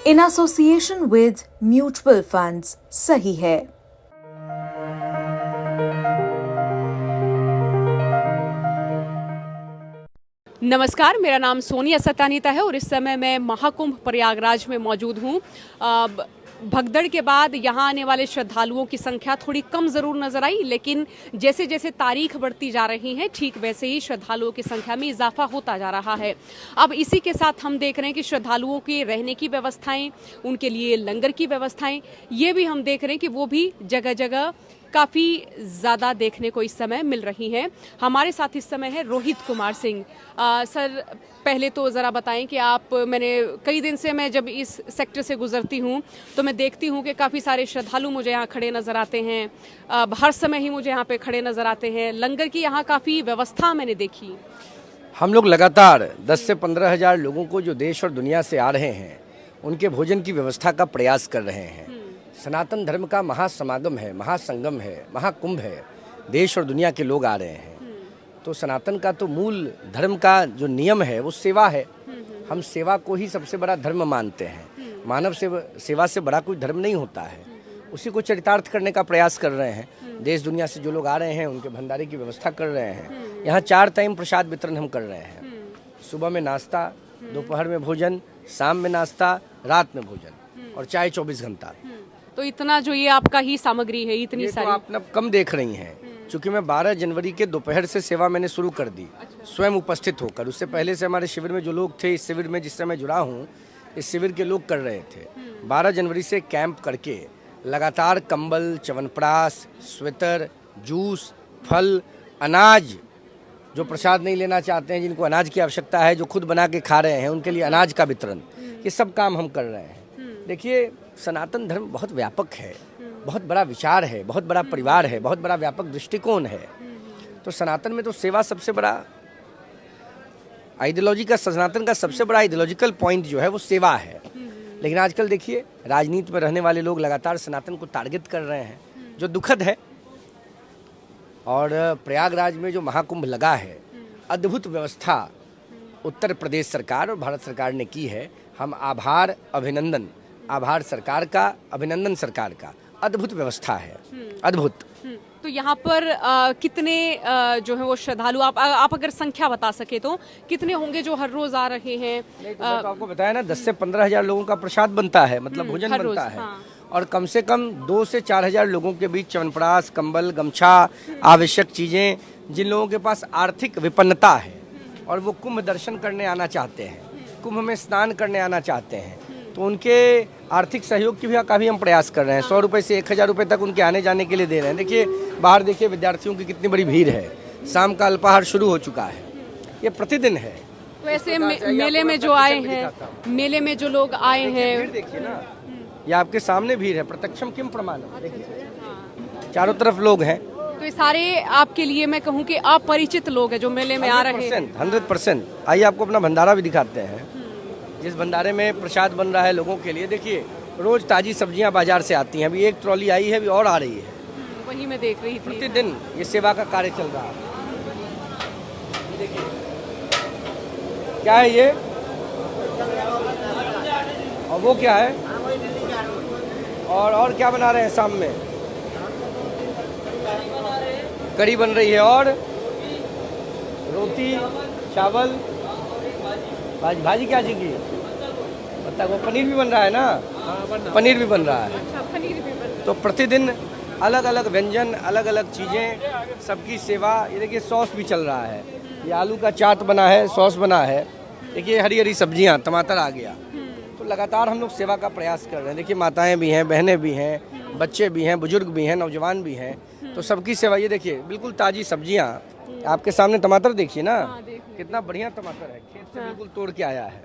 in association with Mutual Funds. सही है। नमस्कार, मेरा नाम सोनिया सतानीता है और इस समय मैं महाकुंभ प्रयागराज में मौजूद हूँ। भगदड़ के बाद यहाँ आने वाले श्रद्धालुओं की संख्या थोड़ी कम ज़रूर नज़र आई, लेकिन जैसे जैसे तारीख बढ़ती जा रही है ठीक वैसे ही श्रद्धालुओं की संख्या में इजाफा होता जा रहा है। अब इसी के साथ हम देख रहे हैं कि श्रद्धालुओं के रहने की व्यवस्थाएं, उनके लिए लंगर की व्यवस्थाएं, ये भी हम देख रहे हैं कि वो भी जगह जगह काफ़ी ज़्यादा देखने को इस समय मिल रही हैं। हमारे साथ इस समय है रोहित कुमार सिंह। सर, पहले तो ज़रा बताएं कि मैंने कई दिन से मैं जब इस सेक्टर से गुजरती हूं तो मैं देखती हूं कि काफ़ी सारे श्रद्धालु मुझे यहाँ खड़े नज़र आते हैं। हर समय ही मुझे यहाँ पे खड़े नज़र आते हैं। लंगर की यहाँ काफ़ी व्यवस्था मैंने देखी। हम लोग लगातार 10 से 15 हज़ार लोगों को जो देश और दुनिया से आ रहे हैं उनके भोजन की व्यवस्था का प्रयास कर रहे हैं। सनातन धर्म का महासमागम है, महासंगम है, महाकुंभ है। देश और दुनिया के लोग आ रहे हैं, तो सनातन का तो मूल धर्म का जो नियम है वो सेवा है। हम सेवा को ही सबसे बड़ा धर्म मानते हैं। मानव सेवा से बड़ा कोई धर्म नहीं होता है। उसी को चरितार्थ करने का प्रयास कर रहे हैं। देश दुनिया से जो लोग आ रहे हैं उनके भंडारे की व्यवस्था कर रहे हैं। यहाँ 4 टाइम प्रसाद वितरण हम कर रहे हैं। सुबह में नाश्ता, दोपहर में भोजन, शाम में नाश्ता, रात में भोजन और चाय 24 घंटा। तो इतना जो ये आपका ही सामग्री है, इतनी ये सारी तो आप कम देख रही हैं, क्योंकि मैं 12 जनवरी के दोपहर से सेवा मैंने शुरू कर दी, स्वयं उपस्थित होकर। उससे पहले से हमारे शिविर में जो लोग थे, इस शिविर में जिससे मैं जुड़ा हूँ, इस शिविर के लोग कर रहे थे। 12 जनवरी से कैंप करके लगातार कंबल, च्यवनप्राश, स्वेटर, जूस, फल, अनाज, जो प्रसाद नहीं लेना चाहते हैं, जिनको अनाज की आवश्यकता है, जो खुद बना के खा रहे हैं, उनके लिए अनाज का वितरण, ये सब काम हम कर रहे हैं। देखिए, सनातन धर्म बहुत व्यापक है, बहुत बड़ा विचार है, बहुत बड़ा परिवार है, बहुत बड़ा व्यापक दृष्टिकोण है। तो सनातन में तो सेवा सबसे बड़ा आइडियोलॉजी का, सनातन का सबसे बड़ा आइडियोलॉजिकल पॉइंट जो है वो सेवा है। लेकिन आजकल देखिए, राजनीति में रहने वाले लोग लगातार सनातन को टारगेट कर रहे हैं, जो दुखद है। और प्रयागराज में जो महाकुंभ लगा है, अद्भुत व्यवस्था उत्तर प्रदेश सरकार और भारत सरकार ने की है। हम आभार सरकार का, अभिनंदन सरकार का। अद्भुत व्यवस्था है, अद्भुत। तो यहाँ पर कितने जो है वो श्रद्धालु, आप अगर संख्या बता सके तो कितने होंगे जो हर रोज आ रहे हैं? तो आपको बताया ना, 10 से 15 हज़ार लोगों का प्रसाद बनता है, मतलब भोजन बनता है। हाँ। और कम से कम 2 से 4 हज़ार लोगों के बीच च्यवनप्राश, कंबल, गमछा, आवश्यक चीजें, जिन लोगों के पास आर्थिक विपन्नता है और वो कुंभ दर्शन करने आना चाहते हैं, कुंभ में स्नान करने आना चाहते हैं, तो उनके आर्थिक सहयोग की भी काफ़ी हम प्रयास कर रहे हैं। 100 रुपये से 1000 रुपये तक उनके आने जाने के लिए दे रहे हैं। देखिए, बाहर देखिए विद्यार्थियों की कितनी बड़ी भीड़ है। शाम का अल्पाहार शुरू हो चुका है, ये प्रतिदिन है। तो ऐसे मेले में जो आए हैं, मेले में जो लोग आए हैं, देखिए ना, ये आपके सामने भीड़ है, प्रत्यक्षम किम प्रमाणम। देखिए, चारों तरफ लोग हैं। तो ये सारे आपके लिए मैं कहूँ कि अपरिचित लोग हैं जो मेले में आ रहे हैं। 100%। आइए आपको अपना भंडारा भी दिखाते हैं। जिस भंडारे में प्रसाद बन रहा है लोगों के लिए, देखिए रोज ताजी सब्जियां बाजार से आती हैं। अभी एक ट्रॉली आई है, अभी और आ रही है। वही मैं देख रही थी। प्रतिदिन ये सेवा का कार्य चल रहा है। देखिए क्या है ये, और वो क्या है, और क्या बना रहे हैं? शाम में कढ़ी बन रही है, और रोटी, चावल, भाजी क्या चीज़ की? पता वो पनीर भी बन रहा है ना? पनीर भी बन रहा है। अच्छा, पनीर भी बन रहा है। तो प्रतिदिन अलग अलग व्यंजन, अलग अलग चीज़ें, सबकी सेवा। ये देखिए, सॉस भी चल रहा है। ये आलू का चाट बना है, सॉस बना है। देखिए, हरी हरी सब्जियां, टमाटर आ गया। तो लगातार हम लोग सेवा का प्रयास कर रहे हैं। देखिए, माताएं भी हैं, बहनें भी हैं, बच्चे भी हैं, बुजुर्ग भी हैं, नौजवान भी हैं। तो सबकी सेवा। ये देखिए, बिल्कुल ताज़ी सब्जियाँ आपके सामने। टमाटर देखिए ना, कितना बढ़िया टमाटर है, खेत से बिल्कुल तोड़ के आया है।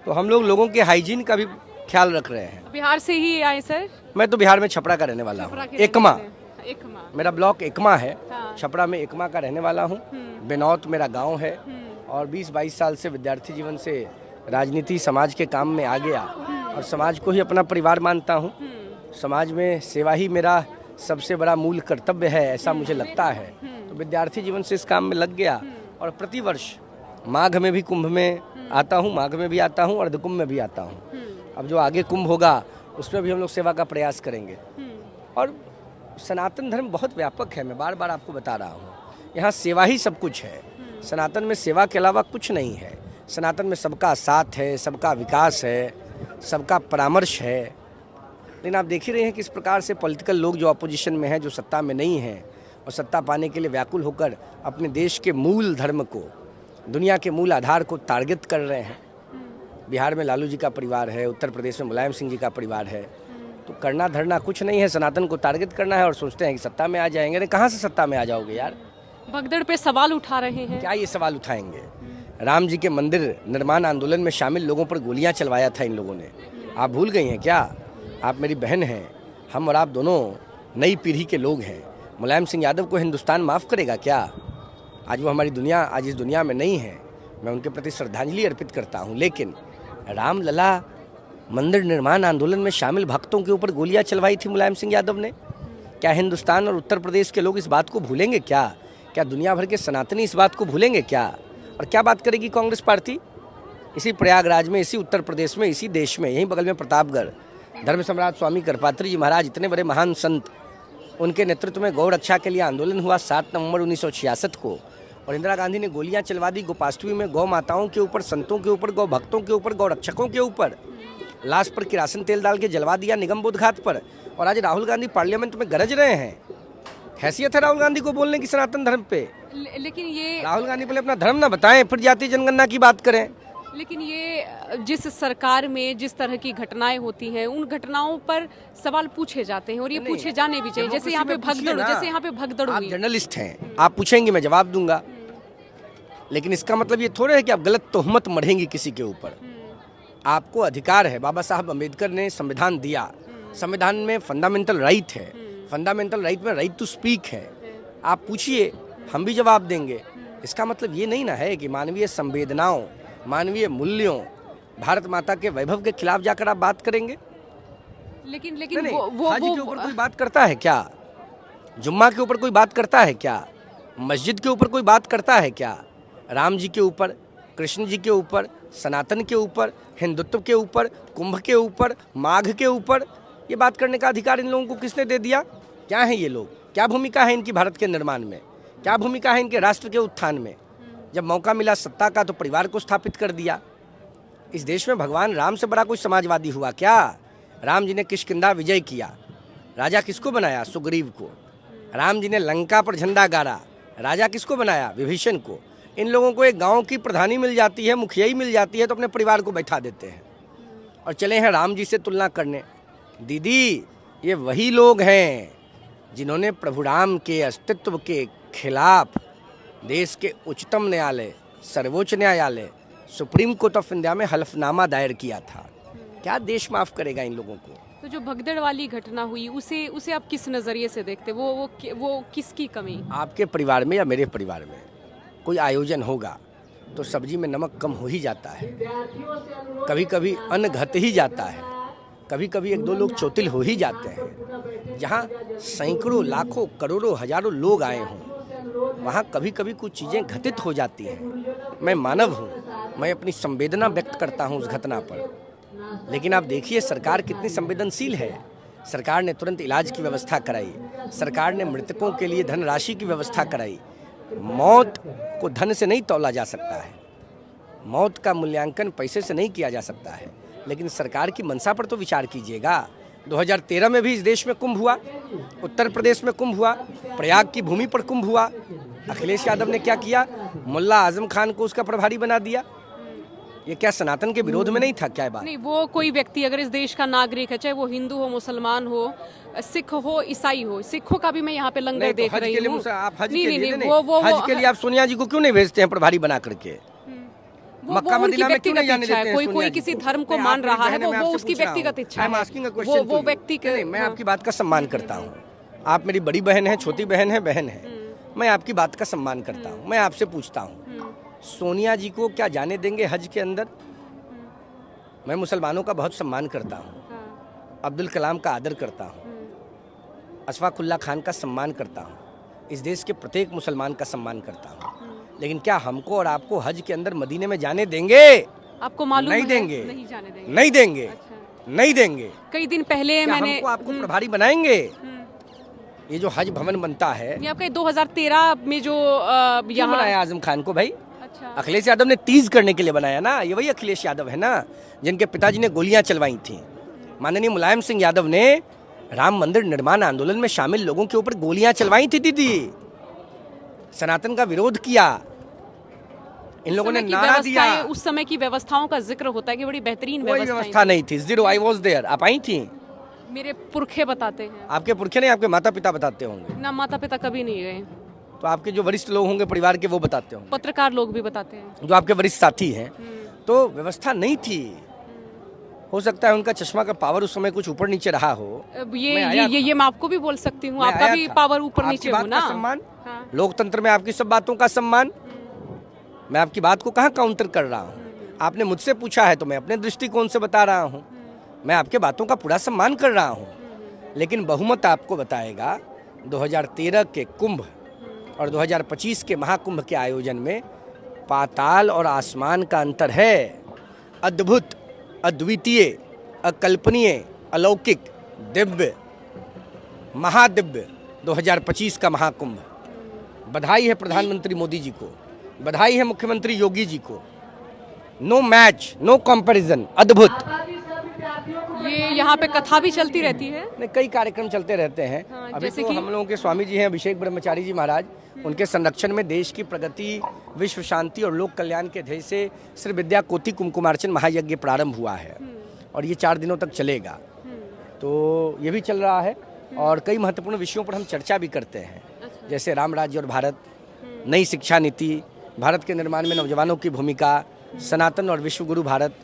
तो हम लोगों के हाइजीन का भी ख्याल रख रहे हैं। बिहार से ही आए सर? मैं तो बिहार में छपरा का रहने वाला हूँ। एकमा मेरा ब्लॉक एकमा है। छपरा में एकमा का रहने वाला हूँ। बेनौत मेरा गांव है। और 20-22 साल से विद्यार्थी जीवन से राजनीति, समाज के काम में आ गया और समाज को ही अपना परिवार मानता हूँ। समाज में सेवा ही मेरा सबसे बड़ा मूल कर्तव्य है, ऐसा मुझे लगता है। तो विद्यार्थी जीवन से इस काम में लग गया और प्रतिवर्ष माघ में भी कुंभ में आता हूँ, माघ में भी आता हूँ और अर्धकुंभ में भी आता हूँ। अब जो आगे कुंभ होगा उसमें भी हम लोग सेवा का प्रयास करेंगे। और सनातन धर्म बहुत व्यापक है, मैं बार बार आपको बता रहा हूँ। यहाँ सेवा ही सब कुछ है। सनातन में सेवा के अलावा कुछ नहीं है। सनातन में सबका साथ है, सबका विकास है, सबका परामर्श है। लेकिन आप देख ही रहे हैं कि इस प्रकार से पॉलिटिकल लोग जो अपोजिशन में हैं, जो सत्ता में नहीं हैं और सत्ता पाने के लिए व्याकुल होकर अपने देश के मूल धर्म को, दुनिया के मूल आधार को टारगेट कर रहे हैं। बिहार में लालू जी का परिवार है, उत्तर प्रदेश में मुलायम सिंह जी का परिवार है। तो करना धरना कुछ नहीं है, सनातन को टारगेट करना है और सोचते हैं कि सत्ता में आ जाएंगे। अरे कहाँ से सत्ता में आ जाओगे यार? भगदड़ पे सवाल उठा रहे हैं। क्या ये सवाल उठाएंगे? राम जी के मंदिर निर्माण आंदोलन में शामिल लोगों पर गोलियां चलवाया था इन लोगों ने। आप भूल गई हैं क्या? आप मेरी बहन हैं, हम और आप दोनों नई पीढ़ी के लोग हैं। मुलायम सिंह यादव को हिंदुस्तान माफ़ करेगा क्या? आज वो हमारी दुनिया, आज इस दुनिया में नहीं है। मैं उनके प्रति श्रद्धांजलि अर्पित करता हूँ। लेकिन रामलला मंदिर निर्माण आंदोलन में शामिल भक्तों के ऊपर गोलियां चलवाई थी मुलायम सिंह यादव ने। क्या हिंदुस्तान और उत्तर प्रदेश के लोग इस बात को भूलेंगे क्या? क्या दुनिया भर के सनातनी इस बात को भूलेंगे क्या? और क्या बात करेगी कांग्रेस पार्टी? इसी प्रयागराज में, इसी उत्तर प्रदेश में, इसी देश में, यहीं बगल में प्रतापगढ़, धर्म सम्राट स्वामी कृपात्री जी महाराज, इतने बड़े महान संत, उनके नेतृत्व में गौ रक्षा के लिए आंदोलन हुआ 7 नवंबर 1966 को। और इंदिरा गांधी ने गोलियां चलवा दी गोपाष्टमी में गौ माताओं के ऊपर, संतों के ऊपर, गौ भक्तों के ऊपर, गौ रक्षकों के ऊपर। लाश पर किरासन तेल डाल के जलवा दिया निगम बोध घाट पर। और आज राहुल गांधी पार्लियामेंट में गरज रहे हैं। हैसियत है राहुल गांधी को बोलने की सनातन धर्म पे? लेकिन ये राहुल गांधी पहले अपना धर्म ना बताएं, फिर जातीय जनगणना की बात करें। लेकिन ये जिस सरकार में जिस तरह की घटनाएं होती हैं, उन घटनाओं पर सवाल पूछे जाते हैं और ये पूछे जाने भी चाहिए। जैसे यहाँ पे भगदड़ आप हुई। जर्नलिस्ट हैं, आप पूछेंगे, मैं जवाब दूंगा। लेकिन इसका मतलब ये थोड़ा है कि आप गलत तोहमत मढ़ेंगी किसी के ऊपर। आपको अधिकार है, बाबा साहब अम्बेडकर ने संविधान दिया, संविधान में फंडामेंटल राइट है, फंडामेंटल राइट में राइट टू स्पीक है। आप पूछिए, हम भी जवाब देंगे। इसका मतलब ये नहीं ना है कि मानवीय संवेदनाओं, मानवीय मूल्यों, भारत माता के वैभव के खिलाफ जाकर आप बात करेंगे। लेकिन हज के ऊपर कोई बात करता है क्या? जुम्मा के ऊपर कोई बात करता है क्या? मस्जिद के ऊपर कोई बात करता है क्या? राम जी के ऊपर, कृष्ण जी के ऊपर, सनातन के ऊपर, हिंदुत्व के ऊपर, कुंभ के ऊपर, माघ के ऊपर ये बात करने का अधिकार इन लोगों को किसने दे दिया? क्या है ये लोग? क्या भूमिका है इनकी भारत के निर्माण में? क्या भूमिका है इनके राष्ट्र के उत्थान में? जब मौका मिला सत्ता का तो परिवार को स्थापित कर दिया। इस देश में भगवान राम से बड़ा कोई समाजवादी हुआ क्या? राम जी ने किष्किंधा विजय किया, राजा किसको बनाया? सुग्रीव को। राम जी ने लंका पर झंडा गाड़ा, राजा किसको बनाया? विभीषण को। इन लोगों को एक गांव की प्रधानी मिल जाती है, मुखियाई मिल जाती है, तो अपने परिवार को बैठा देते हैं और चले हैं राम जी से तुलना करने। दीदी, ये वही लोग हैं जिन्होंने प्रभु राम के अस्तित्व के खिलाफ देश के उच्चतम न्यायालय, सर्वोच्च न्यायालय, सुप्रीम कोर्ट ऑफ इंडिया में हलफनामा दायर किया था। क्या देश माफ करेगा इन लोगों को? तो जो भगदड़ वाली घटना हुई, उसे आप किस नजरिए से देखते? वो किसकी कमी? आपके परिवार में या मेरे परिवार में कोई आयोजन होगा तो सब्जी में नमक कम हो ही जाता है, कभी कभी अन्न घट ही जाता है, कभी कभी 1-2 लोग चौतिल हो ही जाते हैं। जहाँ सैकड़ों, लाखों, करोड़ों, हजारों लोग आए हों, वहाँ कभी कभी कुछ चीज़ें घटित हो जाती हैं। मैं मानव हूँ, मैं अपनी संवेदना व्यक्त करता हूँ उस घटना पर। लेकिन आप देखिए सरकार कितनी संवेदनशील है। सरकार ने तुरंत इलाज की व्यवस्था कराई, सरकार ने मृतकों के लिए धनराशि की व्यवस्था कराई। मौत को धन से नहीं तौला जा सकता है, मौत का मूल्यांकन पैसे से नहीं किया जा सकता है। लेकिन सरकार की मंशा पर तो विचार कीजिएगा। 2013 में भी इस देश में कुंभ हुआ, उत्तर प्रदेश में कुंभ हुआ, प्रयाग की भूमि पर कुंभ हुआ। अखिलेश यादव ने क्या किया? मुल्ला आजम खान को उसका प्रभारी बना दिया। ये क्या सनातन के विरोध में नहीं था क्या बात? नहीं, वो कोई व्यक्ति अगर इस देश का नागरिक है, चाहे वो हिंदू हो, मुसलमान हो, सिख हो, ईसाई हो, सिखों का भी मैं यहाँ पे लंगर देख रही हूँ। आप हज के लिए आप सोनिया जी को क्यों नहीं भेजते हैं प्रभारी बना करके? मक्का मदीना में क्यों नहीं जाने देते हैं? कोई किसी धर्म को मान रहा है, वो उसकी व्यक्तिगत इच्छा है। वो व्यक्ति के, मैं आपकी बात का सम्मान करता हूँ। आप मेरी बड़ी बहन है, छोटी बहन है, बहन है, मैं आपकी बात का सम्मान करता हूँ। मैं आपसे पूछता हूँ, सोनिया जी को क्या जाने देंगे हज के अंदर? मैं मुसलमानों का बहुत सम्मान करता हूँ, अब्दुल कलाम का आदर करता हूँ, अशफाकुल्ला खान का सम्मान करता हूँ, इस देश के प्रत्येक मुसलमान का सम्मान करता हूँ। लेकिन क्या हमको और आपको हज के अंदर मदीने में जाने देंगे? आपको मालूम नहीं है? देंगे, नहीं जाने देंगे। नहीं देंगे। अच्छा। नहीं देंगे। कई दिन पहले क्या मैंने हमको आपको प्रभारी बनाएंगे? ये जो हज भवन बनता है, ये आपका 2013 में जो क्यों यहाँ बनाया आजम खान को भाई? अच्छा अखिलेश यादव ने तीज करने के लिए बनाया ना। ये वही अखिलेश यादव है ना जिनके पिताजी ने गोलियां चलवाई थी। माननीय मुलायम सिंह यादव ने राम मंदिर निर्माण आंदोलन में शामिल लोगों के ऊपर गोलियां चलवाई थी दीदी। सनातन का विरोध किया, इन लोगों ने नारा दिया। उस समय की व्यवस्थाओं का जिक्र होता है कि बड़ी बेहतरीन कोई व्यवस्था नहीं थी, जीरो। I was there. आप आई थी? मेरे पुरखे बताते हैं। आपके पुरखे नहीं, आपके माता पिता बताते होंगे ना, माता पिता कभी नहीं गए। तो आपके जो वरिष्ठ लोग होंगे परिवार के वो बताते होंगे, पत्रकार लोग भी बताते हैं, जो आपके वरिष्ठ साथी हैं। तो व्यवस्था नहीं थी। हो सकता है उनका चश्मा का पावर उस समय कुछ ऊपर नीचे रहा हो। ये मैं आपको भी बोल सकती हूँ, आपका भी पावर ऊपर नीचे हो ना। सम्मान, लोकतंत्र में आपकी सब बातों का सम्मान। मैं आपकी बात को कहाँ काउंटर कर रहा हूँ? आपने मुझसे पूछा है तो मैं अपने दृष्टिकोण से बता रहा हूँ। मैं आपके बातों का पूरा सम्मान कर रहा हूँ, लेकिन बहुमत आपको बताएगा 2013 के कुंभ और 2025 के महाकुंभ के आयोजन में पाताल और आसमान का अंतर है। अद्भुत, अद्वितीय, अकल्पनीय, अलौकिक, दिव्य, महादिव्य 2025 का महाकुंभ। बधाई है प्रधानमंत्री मोदी जी को, बधाई है मुख्यमंत्री योगी जी को। नो मैच, नो कंपैरिजन, अद्भुत। ये यहाँ पे कथा भी चलती रहती है। नहीं, कई कार्यक्रम चलते रहते हैं। अभी जैसे तो कि हम लोगों के स्वामी जी हैं अभिषेक ब्रह्मचारी जी महाराज, उनके संरक्षण में देश की प्रगति, विश्व शांति और लोक कल्याण के ध्येय से श्री विद्या कोटि कुमकुमार्चन महायज्ञ प्रारंभ हुआ है और ये 4 दिनों तक चलेगा। तो ये भी चल रहा है और कई महत्वपूर्ण विषयों पर हम चर्चा भी करते हैं, जैसे राम राज्य और भारत, नई शिक्षा नीति, भारत के निर्माण में नौजवानों की भूमिका, सनातन और विश्वगुरु भारत।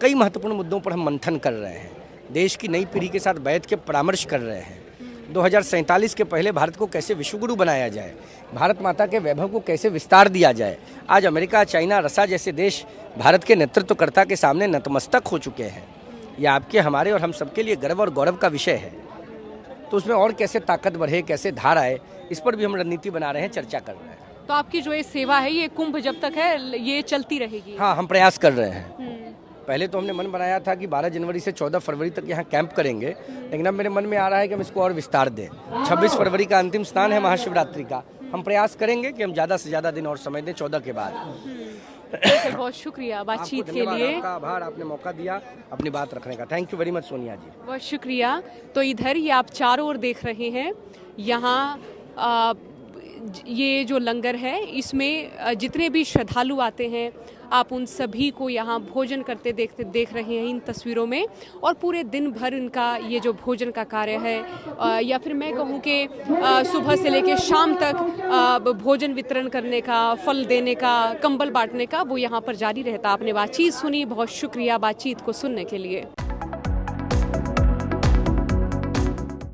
कई महत्वपूर्ण मुद्दों पर हम मंथन कर रहे हैं, देश की नई पीढ़ी के साथ बैठ के परामर्श कर रहे हैं। 2047 के पहले भारत को कैसे विश्वगुरु बनाया जाए, भारत माता के वैभव को कैसे विस्तार दिया जाए। आज अमेरिका, चाइना, रसा जैसे देश भारत के नेतृत्वकर्ता के सामने नतमस्तक हो चुके हैं। ये आपके, हमारे और हम सबके लिए गर्व और गौरव का विषय है। तो उसमें और कैसे ताकत बढ़े, कैसे धार आए, इस पर भी हम रणनीति बना रहे हैं, चर्चा कर रहे हैं। तो आपकी जो ये सेवा है, ये कुंभ जब तक है ये चलती रहेगी? हाँ, हम प्रयास कर रहे हैं। पहले तो हमने मन बनाया था कि 12 जनवरी से 14 फरवरी तक यहाँ कैंप करेंगे, लेकिन अब मेरे मन में आ रहा है कि हम इसको और विस्तार दें। 26 फरवरी का अंतिम स्नान है महाशिवरात्रि का। हम प्रयास करेंगे कि हम ज़्यादा से ज़्यादा दिन और समय दें 14 के बाद। बहुत शुक्रिया बातचीत के लिए। आपका आभार, आपने मौका दिया अपनी बात रखने का। Thank you very much Sonia ji. बहुत शुक्रिया। तो इधर ये आप चारों ओर देख रहे हैं, यहाँ ये जो लंगर है इसमें जितने भी श्रद्धालु आते हैं आप उन सभी को यहाँ भोजन करते देख रहे हैं इन तस्वीरों में। और पूरे दिन भर इनका ये जो भोजन का कार्य है या फिर मैं कहूँ कि सुबह से लेकर शाम तक भोजन वितरण करने का, फल देने का, कंबल बांटने का, वो यहाँ पर जारी रहता। आपने बातचीत सुनी, बहुत शुक्रिया बातचीत को सुनने के लिए।